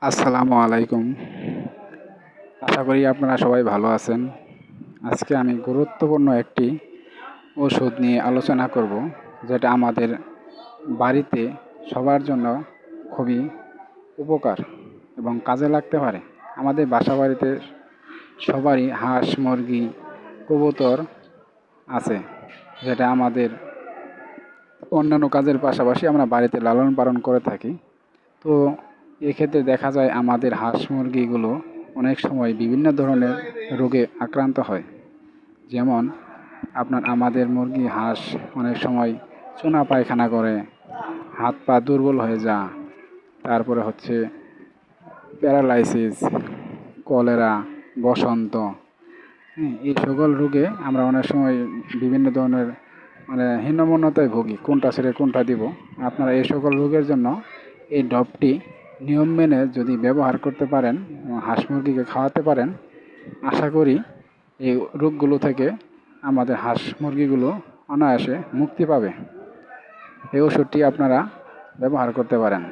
আসসালামু আলাইকুম। আশা করি আপনারা সবাই ভালো আছেন। আজকে আমি গুরুত্বপূর্ণ একটি ওষুধ নিয়ে আলোচনা করব, যেটা আমাদের বাড়িতে সবার জন্য খুবই উপকার এবং কাজে লাগতে পারে। আমাদের বাসাবাড়িতে সবারই হাঁস, মুরগি, কবুতর আছে, যেটা আমাদের অন্যান্য কাজের পাশাপাশি আমরা বাড়িতে লালন পালন করে থাকি। তো এক্ষেত্রে দেখা যায় আমাদের হাঁস মুরগিগুলো অনেক সময় বিভিন্ন ধরনের রোগে আক্রান্ত হয়। যেমন আমাদের মুরগি হাঁস অনেক সময় চুনা পায়খানা করে, হাত পা দুর্বল হয়ে যায়, তারপরে হচ্ছে প্যারালাইসিস, কলেরা, বসন্ত, এই সকল রোগে আমরা অনেক সময় বিভিন্ন ধরনের হীনমন্যতায় ভুগি, কোনটা ছেড়ে কোনটা দিব। আপনারা এই সকল রোগের জন্য এই ডবটি নিয়ম মেনে যদি ব্যবহার করতে পারেন, হাঁস মুরগিকে খাওয়াতে পারেন, আশা করি এই রোগগুলো থেকে আমাদের হাঁস মুরগিগুলো অনায়াসে মুক্তি পাবে। এই ওষুধটি আপনারা ব্যবহার করতে পারেন।